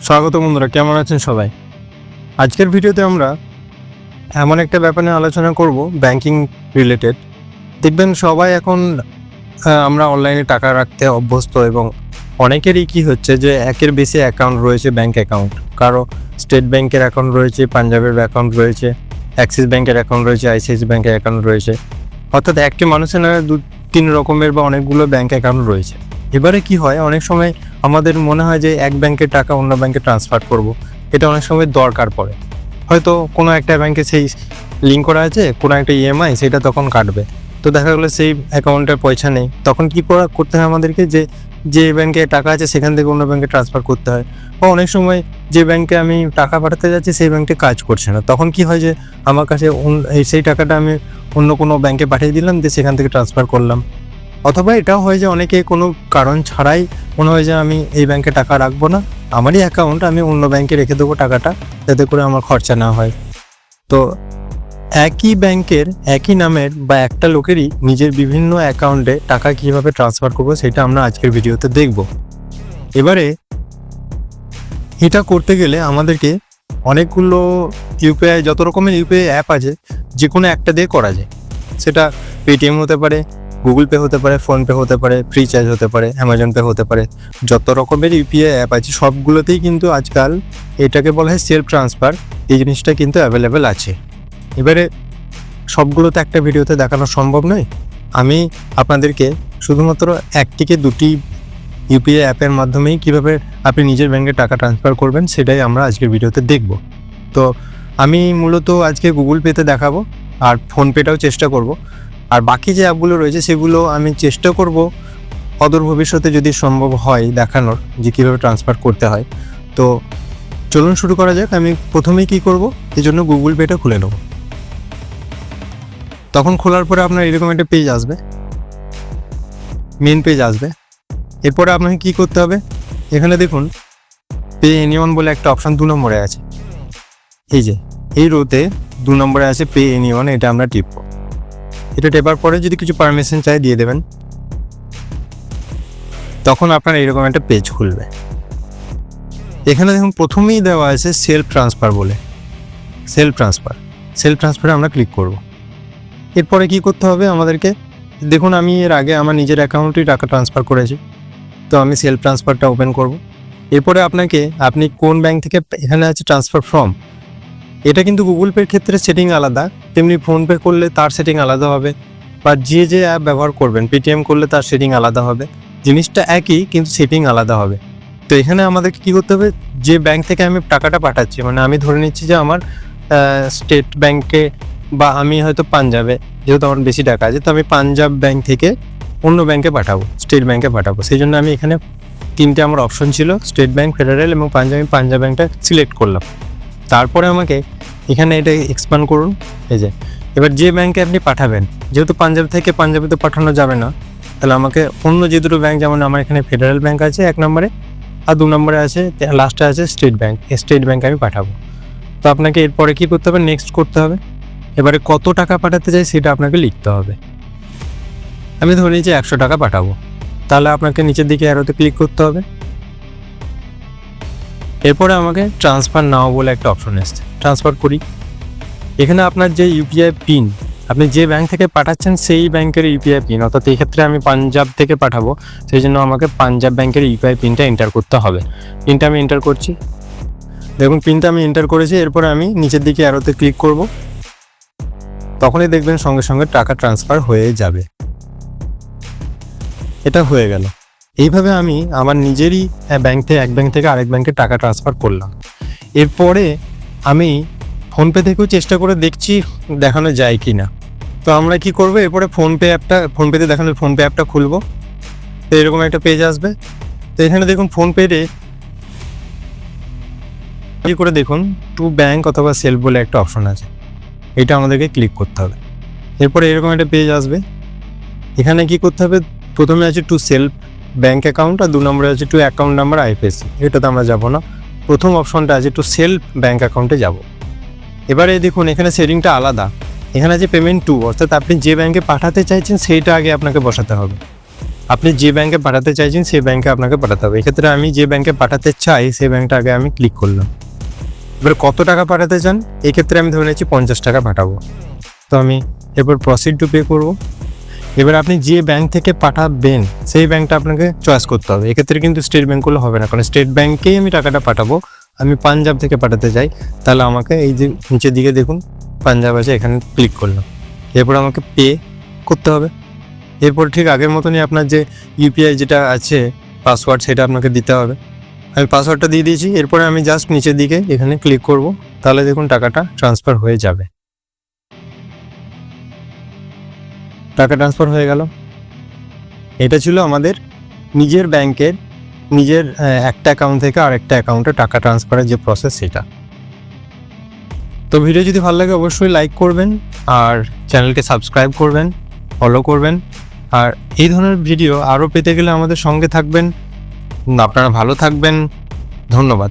স্বাগত বন্ধুরা, কেমন আছেন সবাই? আজকের ভিডিওতে আমরা এমন একটা ব্যাপার নিয়ে আলোচনা করব, ব্যাংকিং রিলেটেড। দেখবেন সবাই এখন আমরা অনলাইনে টাকা রাখতে অভ্যস্ত এবং অনেকেরই কি হচ্ছে যে একের বেশি অ্যাকাউন্ট রয়েছে, ব্যাংক অ্যাকাউন্ট। কারো স্টেট ব্যাংকের অ্যাকাউন্ট রয়েছে, পাঞ্জাবের অ্যাকাউন্ট রয়েছে, অ্যাক্সিস ব্যাংকের অ্যাকাউন্ট রয়েছে, আইসিআইসি ব্যাংকের অ্যাকাউন্ট রয়েছে। অর্থাৎ একটি মানুষের না 2-3 রকমের বা অনেকগুলো ব্যাংক অ্যাকাউন্ট রয়েছে। এবারে কি হয়, অনেক সময় আমাদের মনে হয় যে এক ব্যাংকের টাকা অন্য ব্যাংকে ট্রান্সফার করব। এটা অনেক সময় দরকার পড়ে, হয়তো কোনো একটা ব্যাংকে সেই লিঙ্ক করা আছে, কোনো একটা ইএমআই সেটা তখন কাটবে। তো দেখা গেলো সেই অ্যাকাউন্টের পয়সা নেই, তখন কী করতে হয় আমাদেরকে, যে ব্যাংকে টাকা আছে সেখান থেকে অন্য ব্যাংকে ট্রান্সফার করতে হয়। বা অনেক সময় যে ব্যাংকে আমি টাকা পাঠাতে যাচ্ছি সেই ব্যাংকে কাজ করছে না, তখন কি হয় যে আমার কাছে সেই টাকাটা আমি অন্য কোনো ব্যাংকে পাঠিয়ে দিলাম, দিয়ে সেখান থেকে ট্রান্সফার করলাম। অথবা এটাও হয় যে অনেকে কোনো কারণ ছাড়াই মনে হয় যে আমি এই ব্যাংকে টাকা রাখবো না, আমারই অ্যাকাউন্ট আমি অন্য ব্যাংকে রেখে দেবো টাকাটা, যাতে করে আমার খরচা না হয়। তো একই ব্যাংকের একই নামের বা একটা লোকেরই নিজের বিভিন্ন অ্যাকাউন্টে টাকা কীভাবে ট্রান্সফার করবো সেটা আমরা আজকের ভিডিওতে দেখব। এবারে এটা করতে গেলে আমাদেরকে অনেকগুলো ইউপিআই, যত রকমের ইউপিআই অ্যাপ আছে, যে কোনো একটা দিয়ে করা যায়। সেটা পেটিএম হতে পারে, গুগল পে হতে পারে, ফোনপে হতে পারে, ফ্রিচার্জ হতে পারে, অ্যামাজন পে হতে পারে। যত রকমের ইউপিআই অ্যাপ আছে সবগুলোতেই কিন্তু আজকাল এটাকে বলা হয় সেলফ ট্রান্সফার, এই জিনিসটা কিন্তু অ্যাভেলেবেল আছে। এবারে সবগুলোতে একটা ভিডিওতে দেখানো সম্ভব নয়, আমি আপনাদেরকে শুধুমাত্র একটিকে দুটি ইউপিআই অ্যাপের মাধ্যমেই কীভাবে আপনি নিজের ব্যাংকে টাকা ট্রান্সফার করবেন সেটাই আমরা আজকের ভিডিওতে দেখব। তো আমি মূলত আজকে গুগল পেতে দেখাবো, আর ফোনপেটাও চেষ্টা করব। আর বাকি যে অ্যাপগুলো রয়েছে সেগুলো আমি চেষ্টা করব অদূর ভবিষ্যতে যদি সম্ভব হয় দেখানোর, যে কীভাবে ট্রান্সফার করতে হয়। তো চলুন শুরু করা যাক। আমি প্রথমেই কী করব, এই জন্য গুগল পেটা খুলে নেব। তখন খোলার পরে আপনার এরকম একটা পেজ আসবে, মেন পেজ আসবে। এরপরে আপনাকে কী করতে হবে, এখানে দেখুন পে এনিওয়ান বলে একটা অপশান 2 নম্বরে আছে। এই যে এই রোতে 2 নম্বরে আছে পে এনিওয়ান, এটা আমরা টিপব। এটা টেপার পরে যদি কিছু পারমিশন চাই দিয়ে দেবেন, তখন আপনার এরকম একটা পেজ খুলবে। এখানে দেখুন প্রথমেই দেওয়া আছে সেলফ ট্রান্সফার বলে, সেলফ ট্রান্সফারে আমরা ক্লিক করব। এরপরে কি করতে হবে আমাদেরকে, দেখুন আমি এর আগে আমার নিজের অ্যাকাউন্টেই টাকা ট্রান্সফার করেছি, তো আমি সেলফ ট্রান্সফারটা ওপেন করব। এরপরে আপনি কোন ব্যাংক থেকে, এখানে আছে ট্রান্সফার ফ্রম, এটা কিন্তু গুগল পের ক্ষেত্রে সেটিং আলাদা, তেমনি ফোনপে করলে তার সেটিং আলাদা হবে, বা যে অ্যাপ ব্যবহার করবেন, পেটিএম করলে তার সেটিং আলাদা হবে। জিনিসটা একই কিন্তু সেটিং আলাদা হবে। তো এখানে আমাদেরকে কী করতে হবে, যে ব্যাংক থেকে আমি টাকাটা পাঠাচ্ছি, মানে আমি ধরে নিচ্ছি যে আমার স্টেট ব্যাংকে, বা আমি হয়তো পাঞ্জাবে, যেহেতু আমার বেশি টাকা আছে, তো আমি পাঞ্জাব ব্যাংক থেকে অন্য ব্যাংকে পাঠাবো, স্টেট ব্যাংকে পাঠাবো। সেই জন্য আমি এখানে 3টে আমার অপশন ছিল, স্টেট ব্যাংক, ফেডারেল এবং পাঞ্জাব। আমি পাঞ্জাব ব্যাংকটা সিলেক্ট করলাম। তারপরে আমাকে এখানে এটা এক্সপ্যান্ড করুন। এই যে এবার যে ব্যাংকে আপনি পাঠাবেন, যেহেতু পাঞ্জাব থেকে পাঞ্জাবে তো পাঠানো যাবে না, তাহলে আমাকে অন্য যে দুটো ব্যাংক, যেমন আমার এখানে ফেডারেল ব্যাংক আছে 1 নম্বরে, আর 2 নম্বরে আছে, লাস্টে আছে স্টেট ব্যাংক, স্টেট ব্যাংক আমি পাঠাবো। তো আপনাকে এরপরে কী করতে হবে, নেক্সট করতে হবে। এবারে কত টাকা পাঠাতে চাই সেটা আপনাকে লিখতে হবে। আমি ধরে নিচ্ছি 100 টাকা পাঠাবো, তাহলে আপনাকে নিচের দিকে অ্যারোতে ক্লিক করতে হবে। এরপরে আমাকে ট্রান্সফার নাও বলে একটা অপশন এসছে, ট্রান্সফার করি। এখানে আপনার যে ইউপিআই পিন, আপনি যে ব্যাংক থেকে পাঠাচ্ছেন সেই ব্যাংকের ইউপিআই পিন, অর্থাৎ এই ক্ষেত্রে আমি পাঞ্জাব থেকে পাঠাবো, সেই জন্য আমাকে পাঞ্জাব ব্যাংকের ইউপিআই পিনটা এন্টার করতে হবে। পিনটা আমি এন্টার করছি, দেখুন পিনটা আমি এন্টার করেছি। এরপরে আমি নিচের দিকে অ্যারোতে ক্লিক করব, তখনই দেখবেন সঙ্গে সঙ্গে টাকা ট্রান্সফার হয়ে যাবে। এটা হয়ে গেল। এইভাবে আমি আমার নিজেরই এক ব্যাংক থেকে আরেক ব্যাংকে টাকা ট্রান্সফার করলাম। এরপরে আমি ফোনপে থেকেও চেষ্টা করে দেখছি দেখানো যায় কি না। তো আমরা কি করব, এরপরে ফোনপেতে দেখানো ফোনপে অ্যাপটা খুলব। তো এরকম একটা পেজ আসবে। তো এখানে দেখুন ফোনপেতে কি করে দেখুন টু ব্যাংক অথবা সেলফ বলে একটা অপশন আছে, এটা আমাদেরকে ক্লিক করতে হবে। এরপরে এরকম একটা পেজ আসবে। এখানে কি করতে হবে, প্রথমে আছে টু সেলফ ব্যাংক অ্যাকাউন্ট, আর 2 নম্বরে আছে টু অ্যাকাউন্ট নাম্বার আইএফএসসি, এটাতে আমরা যাব না। প্রথম অপশনটা আছে টু সেলফ ব্যাংক অ্যাকাউন্টে যাব। এবারে দেখুন এখানে সেটিংটা আলাদা, এখানে আছে পেমেন্ট টু, অর্থাৎ আপনি যে ব্যাংকে পাঠাতে চাইছেন সেইটা আগে আপনাকে বসাতে হবে। আপনি যে ব্যাংকে পাঠাতে চাইছেন সেই ব্যাংকে আপনাকে পাঠাতে হবে। এক্ষেত্রে আমি যে ব্যাংকে পাঠাতে চাই সেই ব্যাংকটা আগে আমি ক্লিক করলাম। এবার কত টাকা পাঠাতে চান, এক্ষেত্রে আমি ধরে নিচ্ছি 50 টাকা পাঠাবো। তো আমি এরপর প্রসিড টু পে করবো। এবার আপনি যে ব্যাংক থেকে পাঠাবেন সেই ব্যাংকটা আপনাকে চয়েস করতে হবে। এক্ষেত্রে কিন্তু স্টেট ব্যাংক করলে হবে না, কারণ স্টেট ব্যাংকেই আমি টাকাটা পাঠাবো। আমি পাঞ্জাব থেকে পাঠাতে চাই, তাহলে আমাকে এই যে নিচের দিকে দেখুন পাঞ্জাব আছে, এখানে ক্লিক করলাম। এরপর আমাকে পে করতে হবে। এরপর ঠিক আগের মতনই আপনার যে ইউপিআই যেটা আছে পাসওয়ার্ড, সেটা আপনাকে দিতে হবে। আমি পাসওয়ার্ডটা দিয়ে দিয়েছি। এরপরে আমি জাস্ট নিচের দিকে এখানে ক্লিক করব, তাহলে দেখুন টাকাটা ট্রান্সফার হয়ে যাবে। টাকা ট্রান্সফার হয়ে গেল। এটা ছিল আমাদের নিজের ব্যাংকের নিজের একটা অ্যাকাউন্ট থেকে আরেকটা অ্যাকাউন্টে টাকা ট্রান্সফারের যে প্রসেস সেটা। তো ভিডিও যদি ভালো লাগে অবশ্যই লাইক করবেন, আর চ্যানেলকে সাবস্ক্রাইব করবেন, ফলো করবেন। আর এই ধরনের ভিডিও আরও পেতে গেলে আমাদের সঙ্গে থাকবেন। আপনারা ভালো থাকবেন। ধন্যবাদ।